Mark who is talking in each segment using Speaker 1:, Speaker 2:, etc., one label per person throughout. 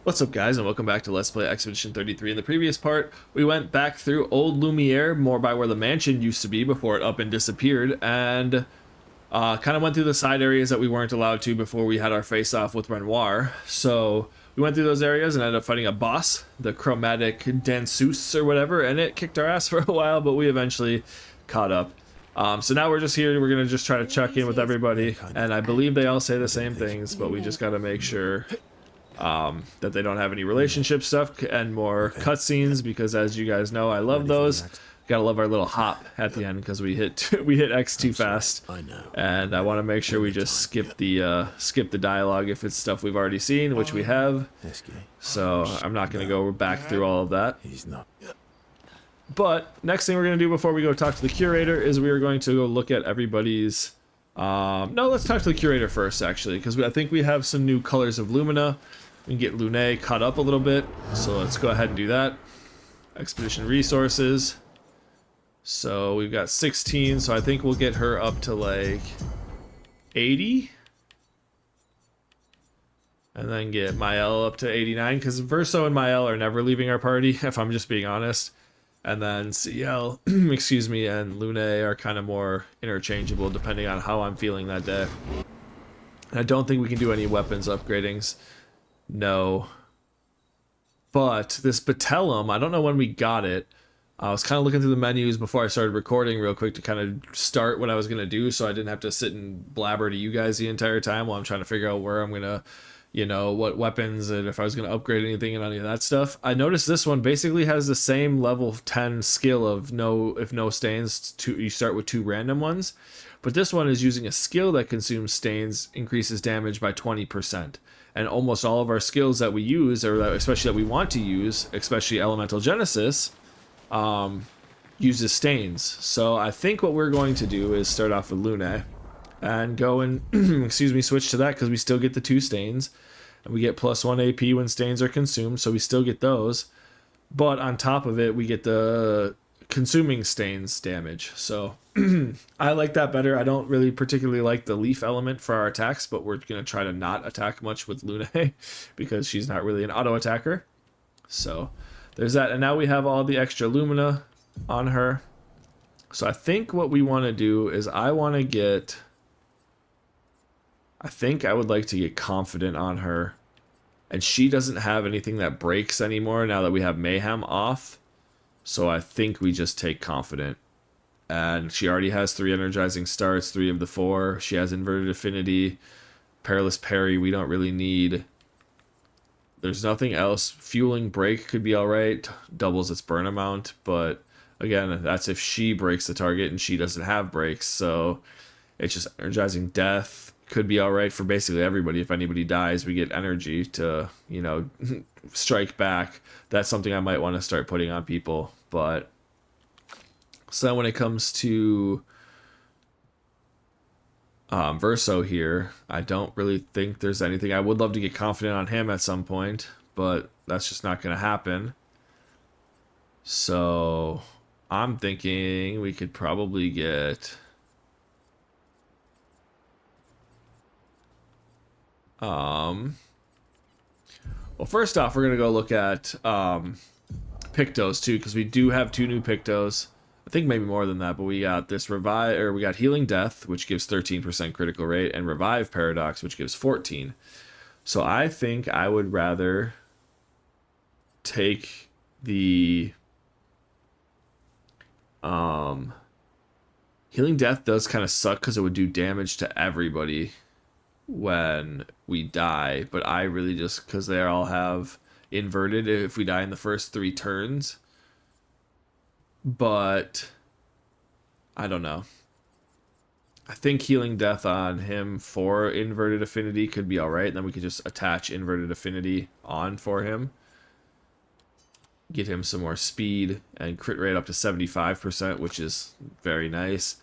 Speaker 1: What's up, guys, and welcome back to Let's Play Expedition 33. In the previous part, we went back through Old Lumiere, more by where the mansion used to be before it up and disappeared, and kind of went through the side areas that we weren't allowed to before we had our face-off with Renoir. So we went through those areas and ended up fighting a boss, the Chromatic Danseuse or whatever, and it kicked our ass for a while, but we eventually caught up. So now we're just here, we're going to just try to check in with everybody, and I believe they all say the same things, but we just got to make sure that they don't have any relationship stuff and more cutscenes, because as you guys know, I love those. Gotta love our little hop at the end because we hit X too fast.
Speaker 2: I know.
Speaker 1: And I want to make sure we just skip the dialogue if it's stuff we've already seen, which we have. So I'm not gonna go back through all of that.
Speaker 2: He's not.
Speaker 1: But next thing we're gonna do before we go talk to the curator is we are going to go look at everybody's. No, let's talk to the curator first, actually, because I think we have some new colors of Lumina. We can get Lune caught up a little bit, so let's go ahead and do that. Expedition resources. So we've got 16, so I think we'll get her up to like 80. And then get Mael up to 89, because Verso and Mael are never leaving our party, if I'm just being honest. And then CL, excuse me, and Lune are kind of more interchangeable depending on how I'm feeling that day. And I don't think we can do any weapons upgradings. No. But this Batellum, I don't know when we got it. I was kind of looking through the menus before I started recording real quick to kind of start what I was going to do, so I didn't have to sit and blabber to you guys the entire time while I'm trying to figure out where I'm going to, you know, what weapons and if I was going to upgrade anything and any of that stuff. I noticed this one basically has the same level 10 skill of no stains. You start with 2 random ones. But this one is using a skill that consumes stains, increases damage by 20%. And almost all of our skills that we use, or that, especially that we want to use, especially Elemental Genesis, uses stains. So I think what we're going to do is start off with Lune and go and excuse me, switch to that, because we still get the 2 stains and we get +1 AP when stains are consumed, so we still get those, but on top of it we get the consuming stains damage. So I like that better. I don't really particularly like the leaf element for our attacks, but we're going to try to not attack much with Lune because she's not really an auto attacker. So there's that. And now we have all the extra Lumina on her. So I think what we want to do is I would like to get Confident on her. And she doesn't have anything that breaks anymore now that we have Mayhem off. So I think we just take Confident. And she already has 3 energizing starts, 3 of the 4. She has Inverted Affinity, Perilous Parry we don't really need. There's nothing else. Fueling Break could be alright, doubles its burn amount, but again, that's if she breaks the target and she doesn't have breaks, so it's just Energizing Death could be alright for basically everybody. If anybody dies, we get energy to, you know, strike back. That's something I might want to start putting on people, but so when it comes to Verso here, I don't really think there's anything. I would love to get Confident on him at some point, but that's just not going to happen. So I'm thinking we could probably get well, first off, we're going to go look at Pictos too, because we do have 2 new Pictos. I think maybe more than that, but we got this Revive, or we got Healing Death, which gives 13% critical rate, and Revive Paradox, which gives 14. So I think I would rather take the Healing Death does kind of suck because it would do damage to everybody when we die, but I really just, because they all have inverted if we die in the first 3 turns. But I don't know. I think Healing Death on him for Inverted Affinity could be alright. And then we could just attach Inverted Affinity on for him. Get him some more speed and crit rate up to 75%, which is very nice.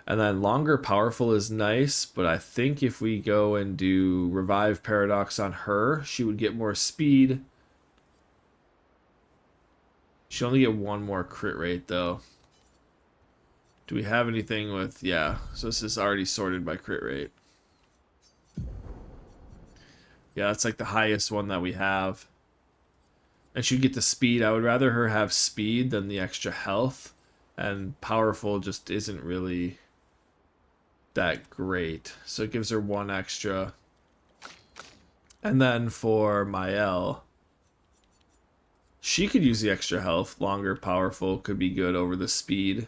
Speaker 1: And then Longer Powerful is nice, but I think if we go and do Revive Paradox on her, she would get more speed. She only get 1 more crit rate though. Do we have anything with, yeah, so this is already sorted by crit rate. Yeah, that's like the highest one that we have. And she'd get the speed. I would rather her have speed than the extra health. And powerful just isn't really that great. So it gives her 1 extra. And then for Mael, she could use the extra health. Longer powerful could be good over the speed.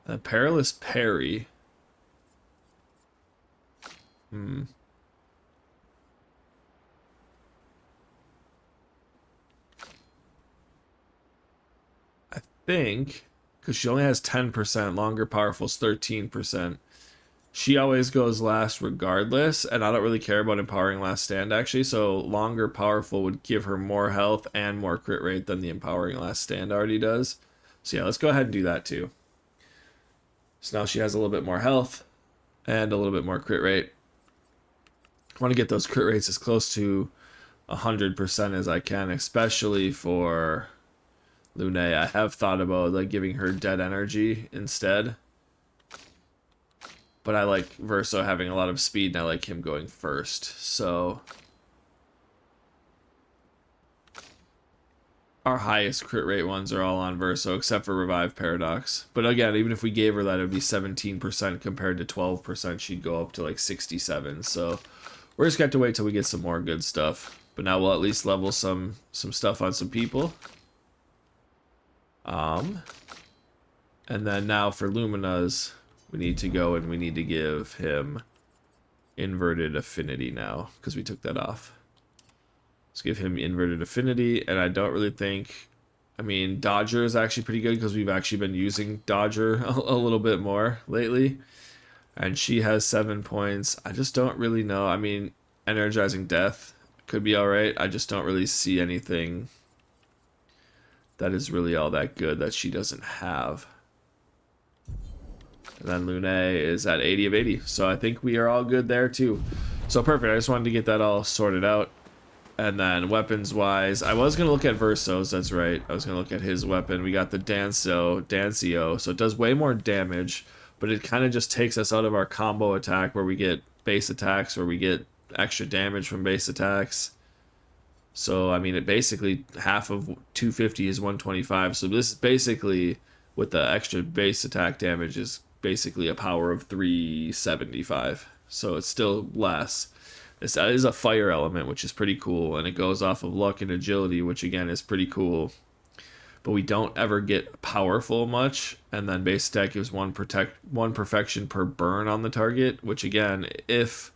Speaker 1: And Perilous Parry. I think, because she only has 10%, longer powerful's 13%. She always goes last regardless, and I don't really care about empowering last stand actually, so longer powerful would give her more health and more crit rate than the empowering last stand already does. So yeah, let's go ahead and do that too. So now she has a little bit more health and a little bit more crit rate. I want to get those crit rates as close to 100% as I can, especially for Lune. I have thought about like giving her dead energy instead. But I like Verso having a lot of speed, and I like him going first. So our highest crit rate ones are all on Verso, except for Revive Paradox. But again, even if we gave her that, it would be 17% compared to 12%. She'd go up to like 67. So we're just got to wait till we get some more good stuff. But now we'll at least level some stuff on some people. And then now for Lumina's, we need to go and we need to give him Inverted Affinity now, because we took that off. Let's give him Inverted Affinity, and I don't really think... I mean, Dodger is actually pretty good, because we've actually been using Dodger a little bit more lately. And she has 7 points. I just don't really know. I mean, Energizing Death could be alright. I just don't really see anything that is really all that good that she doesn't have. And then Lune is at 80 of 80. So I think we are all good there too. So perfect. I just wanted to get that all sorted out. And then weapons-wise, I was going to look at Verso's, that's right. I was going to look at his weapon. We got the Dancio. So it does way more damage, but it kind of just takes us out of our combo attack where we get base attacks, where we get extra damage from base attacks. So, I mean, it basically, half of 250 is 125. So this is basically, with the extra base attack damage, is basically a power of 375. So it's still less. This is a fire element, which is pretty cool, and it goes off of luck and agility, which again is pretty cool. But we don't ever get powerful much, and then base attack gives one perfection per burn on the target, which again, if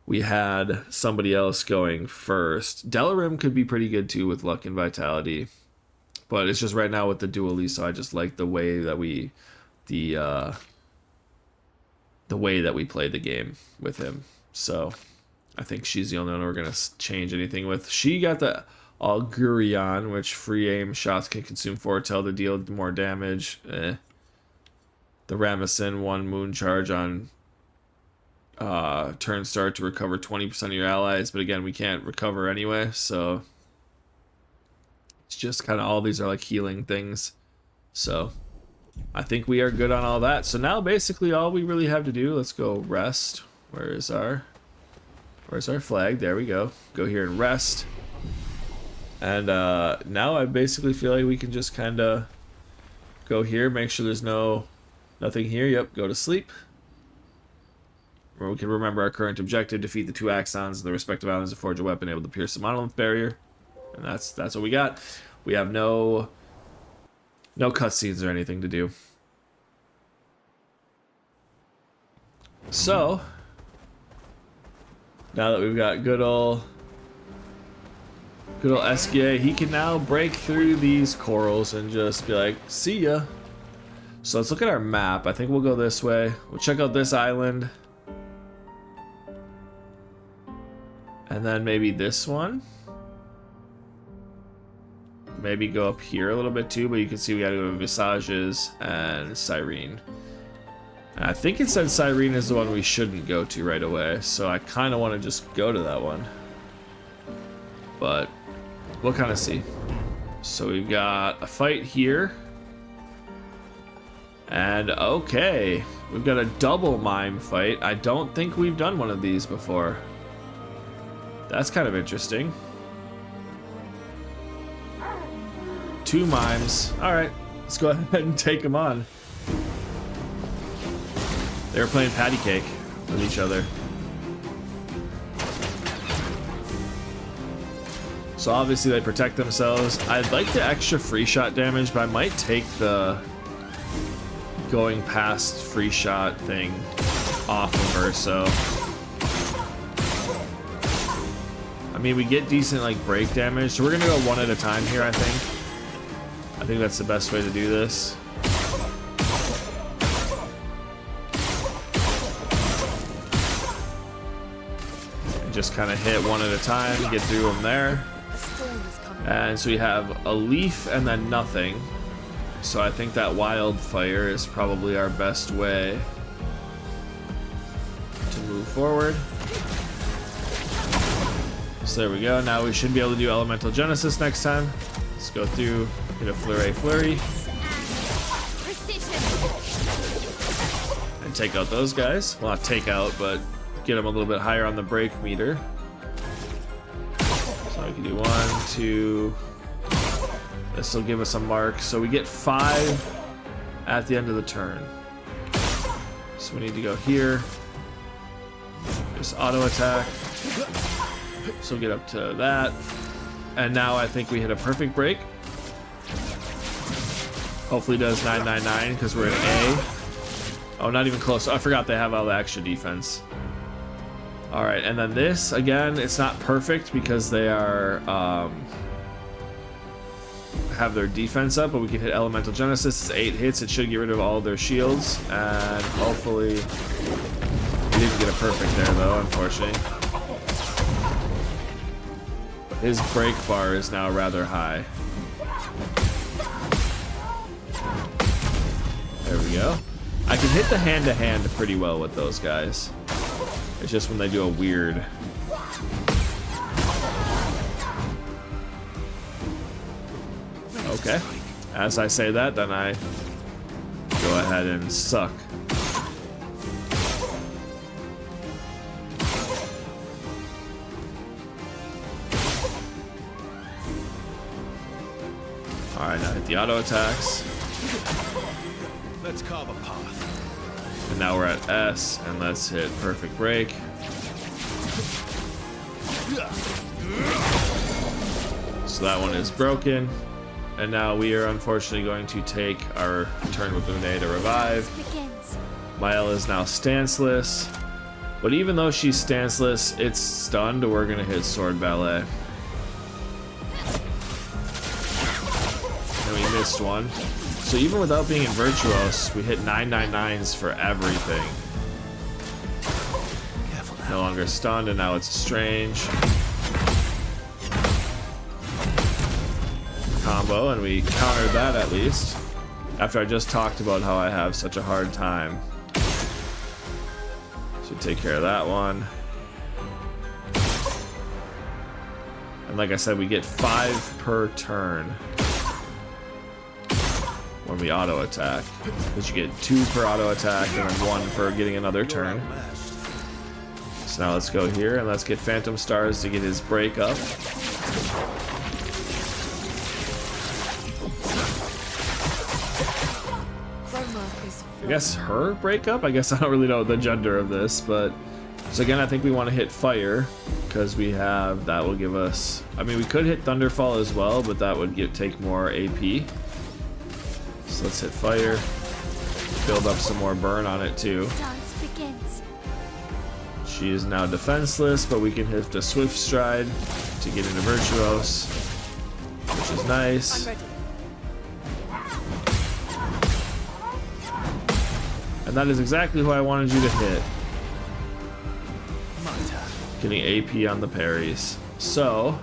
Speaker 1: we had somebody else going first, Delarim could be pretty good too with luck and vitality. But it's just right now with the dually, so I just like the way that we play the game with him. So I think she's the only one we're going to change anything with. She got the Augurion, which free aim shots can consume foretell to deal more damage. The Ramesson, 1 moon charge on turn start to recover 20% of your allies. But again, we can't recover anyway, so it's just kind of all these are like healing things. So I think we are good on all that. So now basically all we really have to do, let's go rest. Where's our flag? There we go. Go here and rest. And now I basically feel like we can just kind of go here, make sure there's nothing here. Yep, go to sleep. Where we can remember our current objective: defeat the 2 Axons in the respective islands to forge a weapon able to pierce the monolith barrier. And that's what we got. We have no cutscenes or anything to do. So now that we've got good old SKA, he can now break through these corals and just be like, see ya. So let's look at our map. I think we'll go this way. We'll check out this island. And then maybe this one. Maybe go up here a little bit too, but you can see we gotta go to Visages and Cyrene. And I think it said Cyrene is the one we shouldn't go to right away, so I kind of want to just go to that one. But we'll kind of see. So we've got a fight here. And okay, we've got a double mime fight. I don't think we've done one of these before. That's kind of interesting. 2 Mimes. Alright, let's go ahead and take them on. They were playing patty cake with each other. So obviously they protect themselves. I'd like the extra free shot damage, but I might take the going past free shot thing off of her, so. I mean, we get decent like break damage, so we're gonna go one at a time here, I think. I think that's the best way to do this. And just kind of hit one at a time, get through them there. And so we have a leaf and then nothing. So I think that wildfire is probably our best way to move forward. So there we go. Now we should be able to do Elemental Genesis next time. Let's go through, get a flurry. And take out those guys. Well, not take out, but get them a little bit higher on the break meter. So we can do 1, 2. This will give us a mark. So we get 5 at the end of the turn. So we need to go here. Just auto attack. So we'll get up to that. And now I think we hit a perfect break. Hopefully does 999 because we're in A. Oh, not even close. I forgot they have all the extra defense. All right, and then this, again, it's not perfect because they are have their defense up, but we can hit Elemental Genesis. It's 8 hits. It should get rid of all of their shields, and hopefully we didn't get a perfect there, though, unfortunately. His break bar is now rather high. There we go. I can hit the hand-to-hand pretty well with those guys. It's just when they do a weird... Okay. As I say that, then I go ahead and suck. Alright, now hit the auto attacks.
Speaker 2: Let's carve a path.
Speaker 1: And now we're at S, and let's hit perfect break. So that one is broken. And now we are unfortunately going to take our turn with Lune to revive. Mael is now stanceless. But even though she's stanceless, it's stunned, we're going to hit Sword Ballet. And we missed one. So even without being in Virtuos, we hit 999s for everything. No longer stunned, and now it's strange. Combo, and we countered that at least. After I just talked about how I have such a hard time. Should take care of that one. And like I said, we get 5 per turn when we auto attack. Because you get 2 per auto attack and then 1 for getting another turn. So now let's go here and let's get Phantom Stars to get his break up. I guess her breakup? I guess I don't really know the gender of this, but so again, I think we want to hit fire because we have that will give us. I mean, we could hit Thunderfall as well, but that would take more AP. So let's hit fire, build up some more burn on it too. She is now defenseless, but we can hit the Swift Stride to get into Virtuos, which is nice. And that is exactly who I wanted you to hit. Getting AP on the parries. So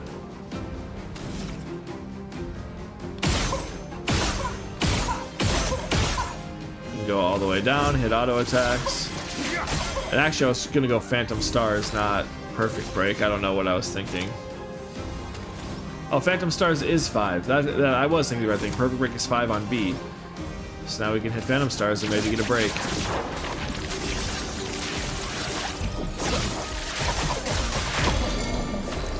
Speaker 1: you can go all the way down, hit auto attacks. And actually I was gonna go Phantom Stars, not Perfect Break. I don't know what I was thinking. Oh, Phantom Stars is 5. That I was thinking the right thing. Perfect Break is 5 on B. So now we can hit Phantom Stars and maybe get a break.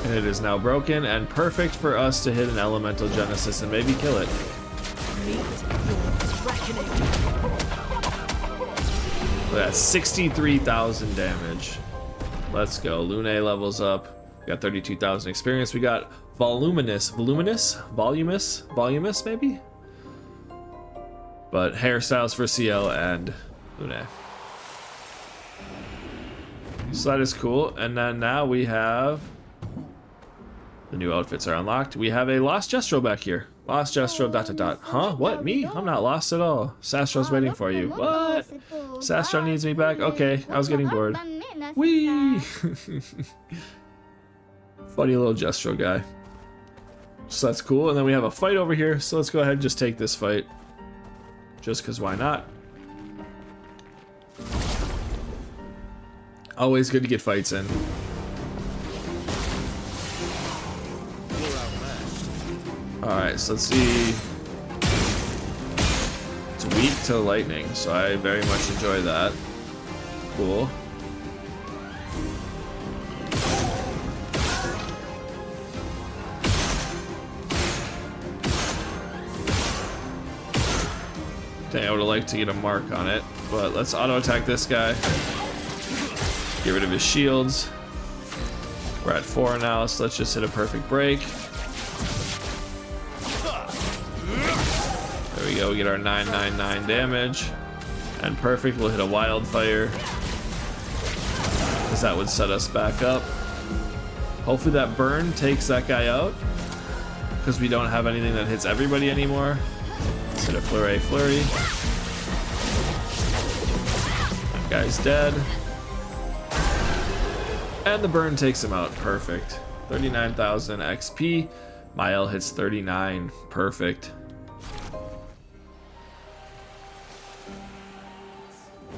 Speaker 1: And it is now broken and perfect for us to hit an Elemental Genesis and maybe kill it. That's 63,000 damage. Let's go. Lune levels up. We got 32,000 experience. We got voluminous maybe? But hairstyles for CL and Lune. So that is cool. And then now we have the new outfits are unlocked. We have a Lost Gestrel back here. Lost Gestrel ... Huh? What? Me? I'm not lost at all. Sastral's waiting for you. What? Sastral needs me back? Okay, I was getting bored. Whee! Funny little Gestrel guy. So that's cool. And then we have a fight over here. So let's go ahead and just take this fight. Just because why not? Always good to get fights in. Alright, so let's see. It's weak to lightning, so I very much enjoy that. Cool. Dang, I would have liked to get a mark on it, but let's auto attack this guy. Get rid of his shields. We're at 4 now, so let's just hit a perfect break. There we go, we get our 999 damage. And perfect, we'll hit a wildfire, because that would set us back up. Hopefully that burn takes that guy out, because we don't have anything that hits everybody anymore. Let's hit a flurry. That guy's dead. And the burn takes him out. Perfect. 39,000 XP. Mael hits 39. Perfect.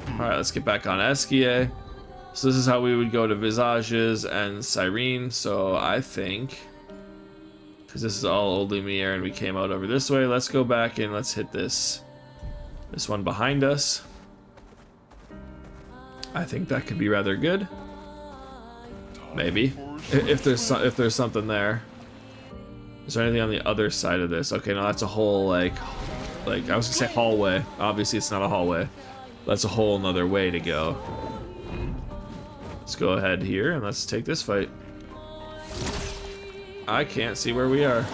Speaker 1: Alright, let's get back on Eskia. So this is how we would go to Visages and Cyrene. So I think, because this is all Old Lumiere and we came out over this way, let's go back and let's hit this one behind us. I think that could be rather good. Maybe. If there's something there. Is there anything on the other side of this? Okay, no, that's a whole like I was gonna say hallway. Obviously it's not a hallway. That's a whole nother way to go. Let's go ahead here and let's take this fight. I can't see where we are.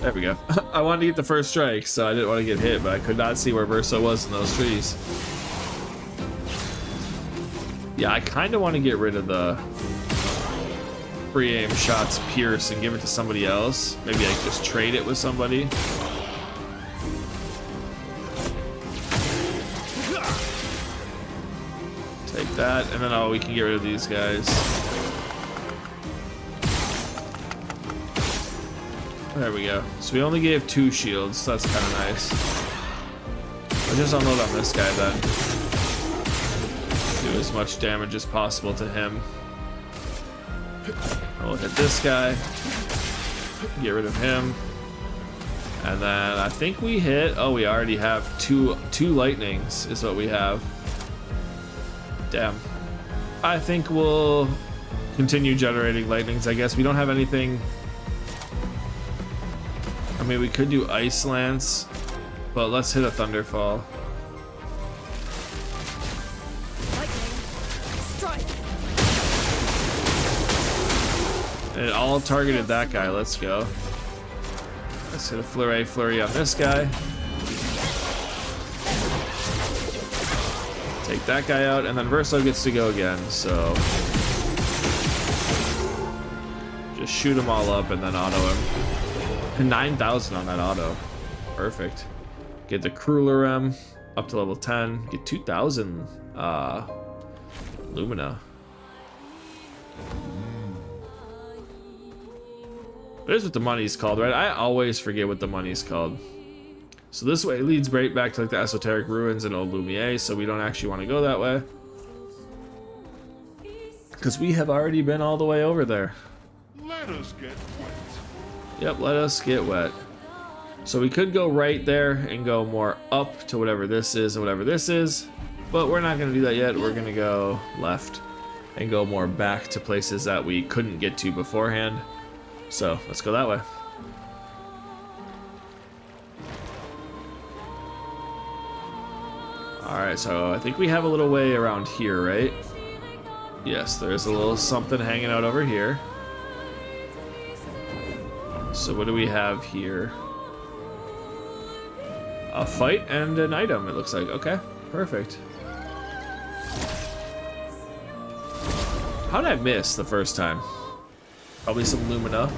Speaker 1: There we go. I wanted to get the first strike, so I didn't want to get hit, but I could not see where Verso was in those trees. Yeah, I kind of want to get rid of the free aim shots pierce and give it to somebody else. Maybe I could just trade it with somebody. Take that, and then we can get rid of these guys. There we go. So we only gave 2 shields, so that's kind of nice. I'll just unload on this guy then. Do as much damage as possible to him. We'll hit this guy. Get rid of him. And then I think we hit... Oh, we already have two lightnings is what we have. Damn. I think we'll continue generating lightnings, I guess. We don't have anything... I mean, we could do Ice Lance, but let's hit a Thunderfall. And it all targeted that guy. Let's go. Let's hit a flurry on this guy. Take that guy out, and then Verso gets to go again, so... Just shoot them all up and then auto him. 9,000 on that auto. Perfect. Get the Crueler up to level 10. Get 2,000 Lumina. There's what the money's called, right? I always forget what the money's called. So this way leads right back to like the Esoteric Ruins and Old Lumiere, so we don't actually want to go that way. Because we have already been all the way over there.
Speaker 2: Let us get wet.
Speaker 1: Yep, let us get wet. So we could go right there and go more up to whatever this is and whatever this is, but we're not going to do that yet. We're going to go left. and go more back to places that we couldn't get to beforehand. So let's go that way. Alright, so I think we have a little way around here, right? Yes, there's a little something hanging out over here. So what do we have here? A fight and an item, it looks like. Okay, perfect. How did I miss the first time? Probably some Lumina.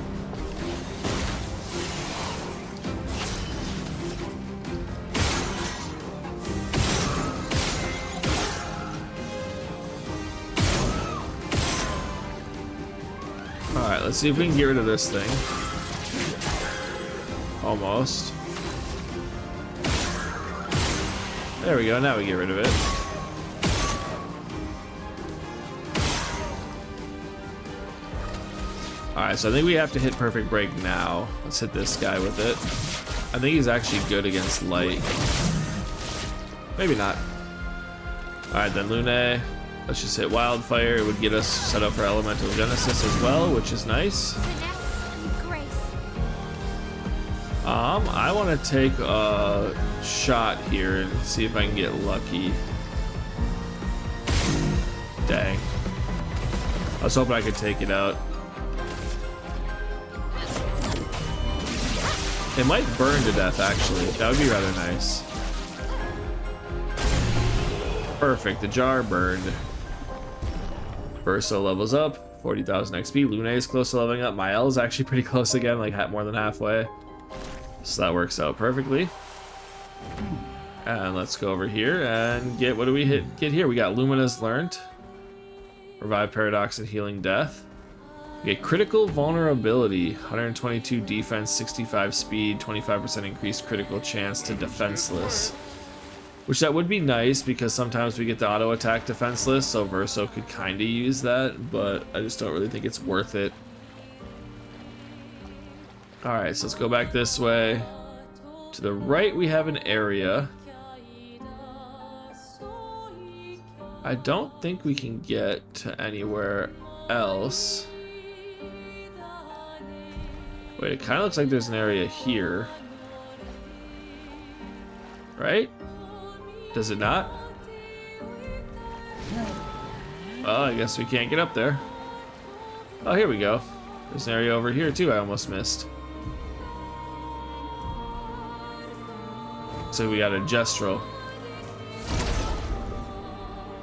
Speaker 1: Alright, let's see if we can get rid of this thing. Almost. There we go, now we get rid of it. Alright, so I think we have to hit Perfect Break now. Let's hit this guy with it. I think he's actually good against light. Maybe not. Alright, then Lune. Let's just hit Wildfire. It would get us set up for Elemental Genesis as well, which is nice. I want to take a shot here and see if I can get lucky. Dang. I was hoping I could take it out. It might burn to death, actually. That would be rather nice. Perfect, the jar burned. Verso levels up, 40,000 XP. Lune is close to leveling up. Mael is actually pretty close again, like more than halfway. So that works out perfectly. And let's go over here and get, what do we get here? We got Lumina's Learned. Revive Paradox and Healing Death. We get Critical Vulnerability, 122 defense, 65 speed, 25% increased critical chance to defenseless. Which that would be nice because sometimes we get the auto attack defenseless, so Verso could kind of use that, but I just don't really think it's worth it. Alright, so let's go back this way. To the right we have an area. I don't think we can get to anywhere else. Wait, it kind of looks like there's an area here. Right? Does it not? Well, I guess we can't get up there. Oh, here we go. There's an area over here too I almost missed. So we got a Gestrel.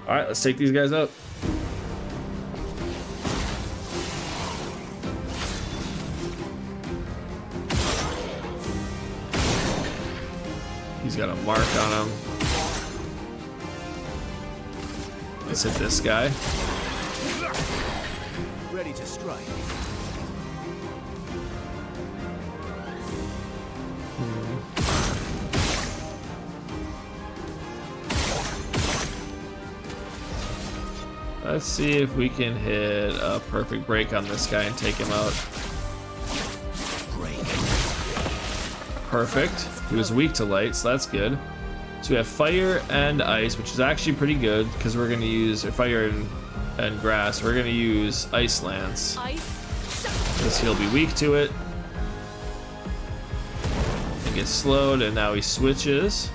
Speaker 1: Alright, let's take these guys up. He's got a mark on him. Let's hit this guy.
Speaker 3: Ready to strike.
Speaker 1: Let's see if we can hit a Perfect Break on this guy and take him out.
Speaker 3: Break.
Speaker 1: Perfect. He was weak to light, so that's good. So we have fire and ice, which is actually pretty good because we're going to use fire and grass. We're going to use Ice Lance because he'll be weak to it. He gets slowed, and now he switches.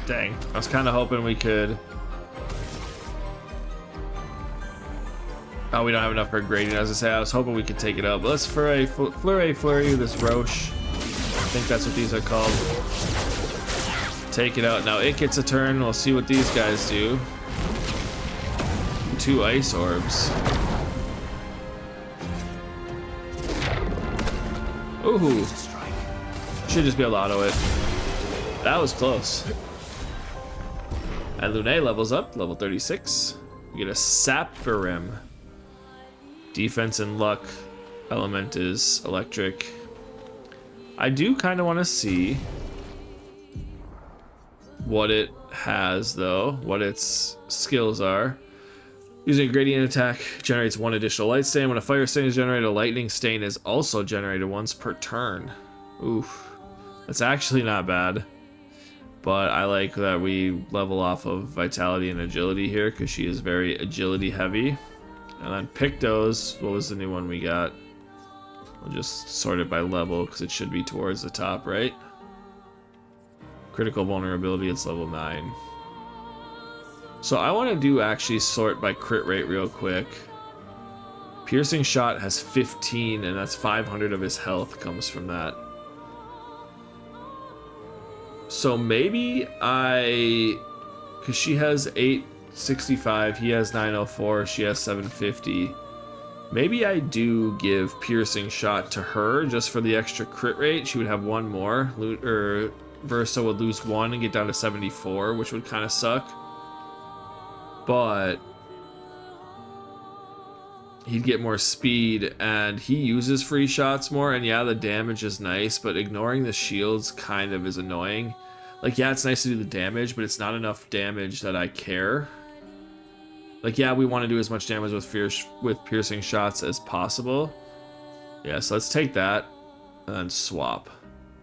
Speaker 1: Dang, I was kind of hoping we could. Oh, we don't have enough for grading. As I say, I was hoping we could take it out. But let's flurry this Roche. I think that's what these are called. Take it out. Now it gets a turn. We'll see what these guys do. 2 ice orbs. Ooh. Should just be able to auto it. That was close. And Lune levels up, level 36. We get a Sapphire. Defense and luck. Element is electric. I do kind of want to see what it has, though. What its skills are. Using a gradient attack generates 1 additional light stain. When a fire stain is generated, a lightning stain is also generated once per turn. Oof. That's actually not bad. But I like that we level off of vitality and agility here because she is very agility heavy. And then Pictos, what was the new one we got? We'll just sort it by level because it should be towards the top, right? Critical vulnerability, it's level 9. So I want to do actually sort by crit rate real quick. Piercing shot has 15, and that's 500 of his health comes from that. So maybe because she has 865, he has 904, she has 750. Maybe I do give piercing shot to her just for the extra crit rate. She would have one more, or Verso would lose 1 and get down to 74, which would kind of suck. But he'd get more speed, and he uses free shots more, and yeah, the damage is nice, but ignoring the shields kind of is annoying. Like, yeah, it's nice to do the damage, but it's not enough damage that I care. Like, yeah, we want to do as much damage with piercing shots as possible. Yeah, so let's take that and then swap.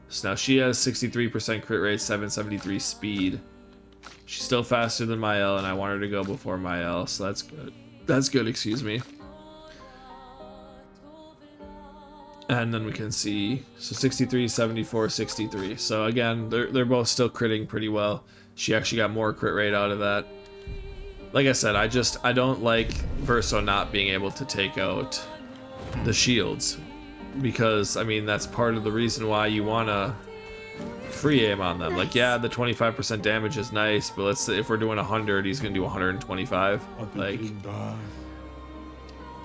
Speaker 1: So now she has 63% crit rate, 773 speed. She's still faster than Mael, and I want her to go before Mael, so that's good. That's good, excuse me. And then we can see, so 63, 74, 63. So again, they're both still critting pretty well. She actually got more crit rate out of that. Like I said, I don't like Verso not being able to take out the shields. Because, I mean, that's part of the reason why you want to free aim on them. Like, yeah, the 25% damage is nice, but let's say if we're doing 100, he's going to do 125. Like,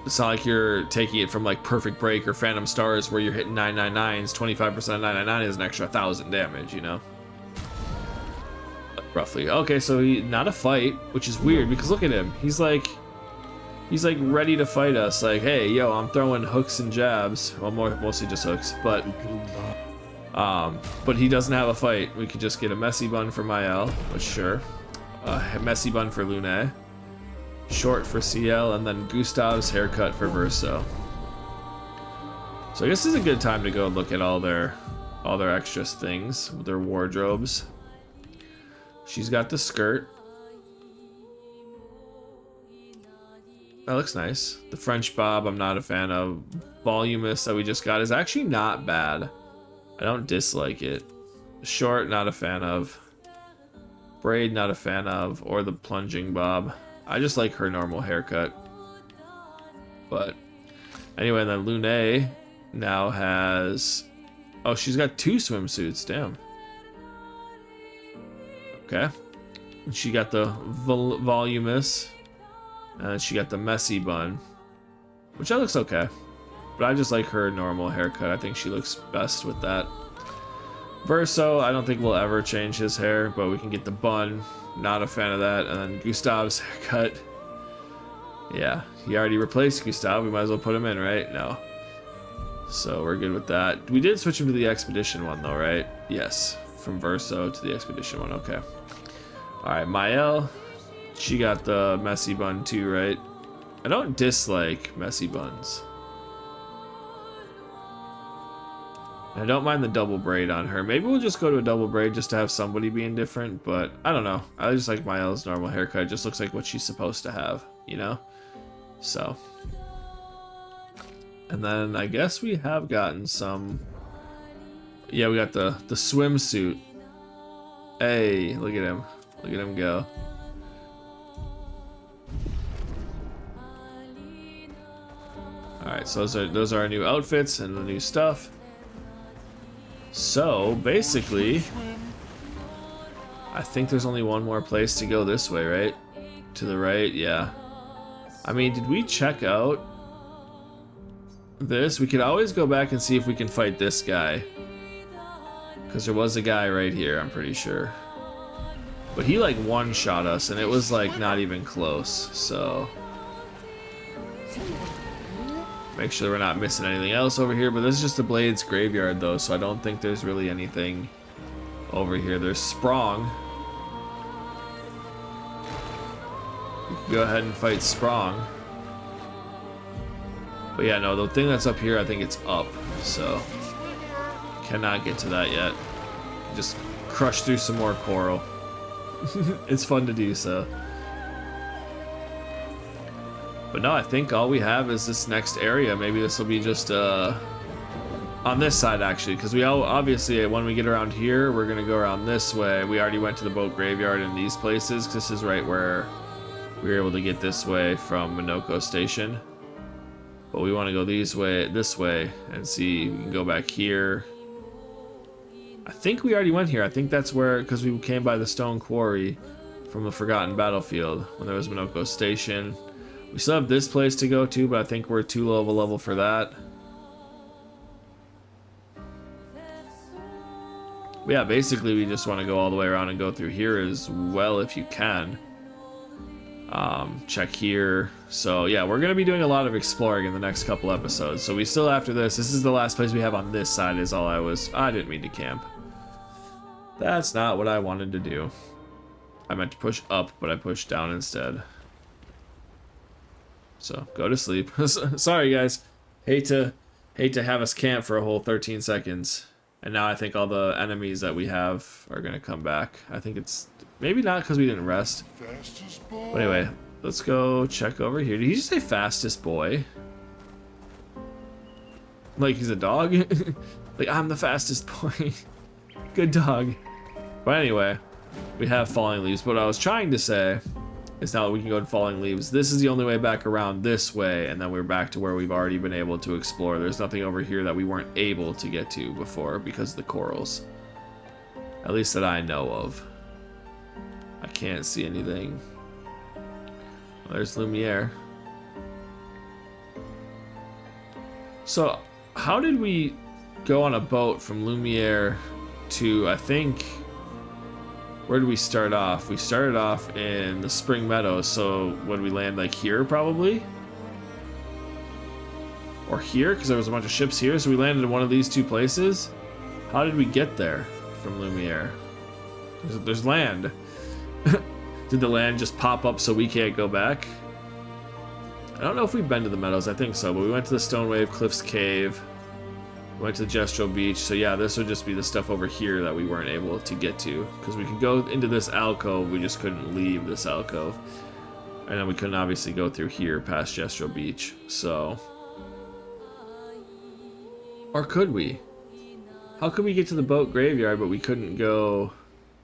Speaker 1: it's not like you're taking it from like Perfect Break or Phantom Stars where you're hitting 999s. 25% of 999 is an extra 1,000 damage, you know? Roughly. Okay, so he not a fight, which is weird because look at him. He's like ready to fight us. Like, hey, yo, I'm throwing hooks and jabs. Well, mostly just hooks, but he doesn't have a fight. We could just get a messy bun for Mael, which sure. A messy bun for Lune. Short for CL, and then Gustav's haircut for Verso. So I guess this is a good time to go look at all their extra things, their wardrobes. She's got the skirt. That looks nice. The French bob I'm not a fan of. Voluminous that we just got is actually not bad. I don't dislike it. Short, not a fan of. Braid, not a fan of. Or the plunging bob. I just like her normal haircut. But anyway, then Lune now has... Oh, she's got 2 swimsuits. Damn. Okay. And she got the voluminous. And she got the messy bun. Which that looks okay. But I just like her normal haircut. I think she looks best with that. Verso, I don't think we'll ever change his hair, but we can get the bun. Not a fan of that. And then Gustav's haircut. Yeah, he already replaced Gustav. We might as well put him in, right? No. So we're good with that. We did switch him to the Expedition one, though, right? Yes. From Verso to the Expedition one. Okay. Alright, Mael. She got the messy bun, too, right? I don't dislike messy buns. I don't mind the double braid on her. Maybe we'll just go to a double braid just to have somebody being different, but I don't know. I just like Mael's normal haircut. It just looks like what she's supposed to have, you know? So. And then I guess we have gotten some... Yeah, we got the swimsuit. Hey, look at him. Look at him go. Alright, so those are our new outfits and the new stuff. So, basically, I think there's only one more place to go this way, right? To the right, yeah. I mean, did we check out this? We could always go back and see if we can fight this guy. Because there was a guy right here, I'm pretty sure. But he, like, one-shot us, and it was, like, not even close, so... Make sure we're not missing anything else over here, but this is just the Blades graveyard though, so I don't think there's really anything over here. There's Sprong. We can go ahead and fight Sprong. But yeah, no, the thing that's up here, I think it's up, so cannot get to that yet. Just crush through some more coral. It's fun to do so. But no, I think all we have is this next area. Maybe this will be just on this side actually, because we all obviously when we get around here, we're gonna go around this way. We already went to the boat graveyard in these places, because this is right where we were able to get this way from Minoko Station. But we want to go this way, and see. We can go back here. I think we already went here. I think that's where, because we came by the stone quarry from the Forgotten Battlefield when there was Minoko Station. We still have this place to go to, but I think we're too low of a level for that. But yeah, basically we just want to go all the way around and go through here as well if you can. Check here. So yeah, we're going to be doing a lot of exploring in the next couple episodes. So we still, after this is the last place we have on this side is all I didn't mean to camp. That's not what I wanted to do. I meant to push up, but I pushed down instead. So go to sleep. Sorry guys. Hate to have us camp for a whole 13 seconds. And now I think all the enemies that we have are gonna come back. I think it's maybe not because we didn't rest. But anyway, let's go check over here. Did he just say fastest boy? Like he's a dog? Like I'm the fastest boy. Good dog. But anyway, we have falling leaves. But what I was trying to say is now that we can go to falling leaves, this is the only way back around this way, and then we're back to where we've already been able to explore. There's nothing over here that we weren't able to get to before because of the corals. At least that I know of. I can't see anything. Well, there's Lumiere. So, how did we go on a boat from Lumiere to, I think... Where did we start off? We started off in the Spring Meadows, so when we land like here probably? Or here, because there was a bunch of ships here, so we landed in one of these two places? How did we get there from Lumiere? There's land. Did the land just pop up so we can't go back? I don't know if we've been to the Meadows, I think so, but we went to the Stone Wave Cliffs Cave. Went to Jestro Beach, so yeah, this would just be the stuff over here that we weren't able to get to. Because we could go into this alcove, we just couldn't leave this alcove. And then we couldn't obviously go through here past Jestro Beach, so... Or could we? How could we get to the boat graveyard, but we couldn't go...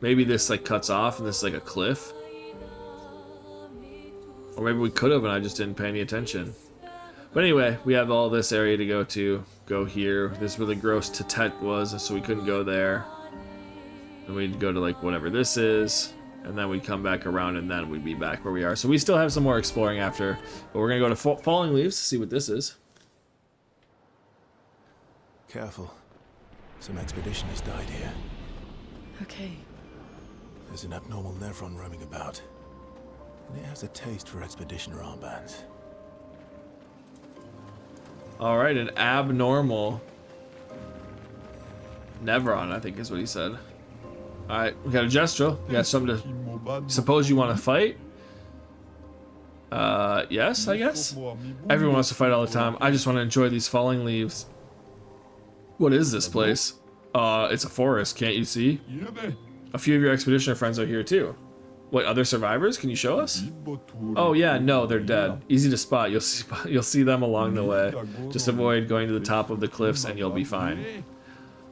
Speaker 1: Maybe this like cuts off and this is like a cliff? Or maybe we could have and I just didn't pay any attention. But anyway, we have all this area to go to. Go here. This is where the gross Tetet was, so we couldn't go there. And we'd go to like whatever this is, and then we'd come back around, and then we'd be back where we are. So we still have some more exploring after, but we're gonna go to Falling Leaves to see what this is.
Speaker 3: Careful. Some expedition has died here.
Speaker 4: Okay.
Speaker 3: There's an abnormal Nevron roaming about. And it has a taste for expeditioner armbands.
Speaker 1: Alright, an abnormal Nevron, I think is what he said. Alright, we got a Jestro. We got something to... Suppose you want to fight? Yes, I guess? Everyone wants to fight all the time. I just want to enjoy these falling leaves. What is this place? It's a forest, can't you see? A few of your expeditioner friends are here too. What, other survivors? Can you show us? Oh yeah, no, they're dead. Easy to spot. You'll see them along the way. Just avoid going to the top of the cliffs and you'll be fine.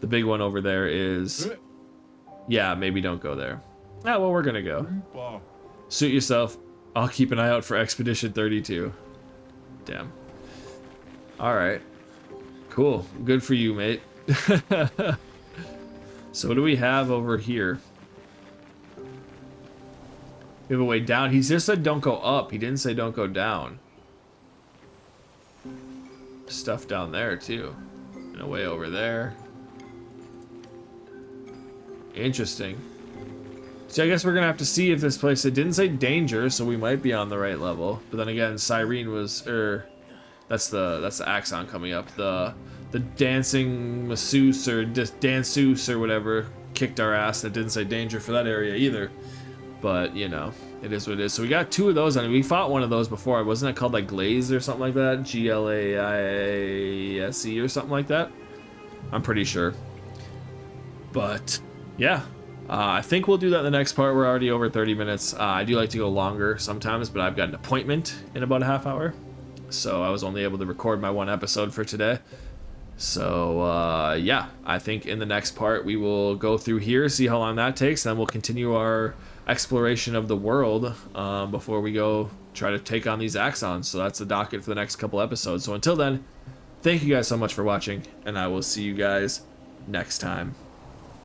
Speaker 1: The big one over there is... Yeah, maybe don't go there. Ah, well, we're gonna go. Suit yourself. I'll keep an eye out for Expedition 32. Damn. Alright. Cool. Good for you, mate. So what do we have over here? We have a way down. He just said don't go up. He didn't say don't go down. Stuff down there too. And a way over there. Interesting. So I guess we're gonna have to see if this place, it didn't say danger, so we might be on the right level. But then again, Cyrene was, that's the Axon coming up. The dancing masseuse or danseuse or whatever kicked our ass. That didn't say danger for that area either. But, you know, it is what it is. So we got two of those on it. We fought one of those before. Wasn't it called like Glaze or something like that? Glaise or something like that? I'm pretty sure. But, yeah. I think we'll do that in the next part. We're already over 30 minutes. I do like to go longer sometimes, but I've got an appointment in about a half hour. So I was only able to record my one episode for today. So yeah, I think in the next part we will go through here, see how long that takes, then we'll continue our exploration of the world before we go try to take on these Axons. So that's the docket for the next couple episodes. So until then, thank you guys so much for watching, and I will see you guys next time.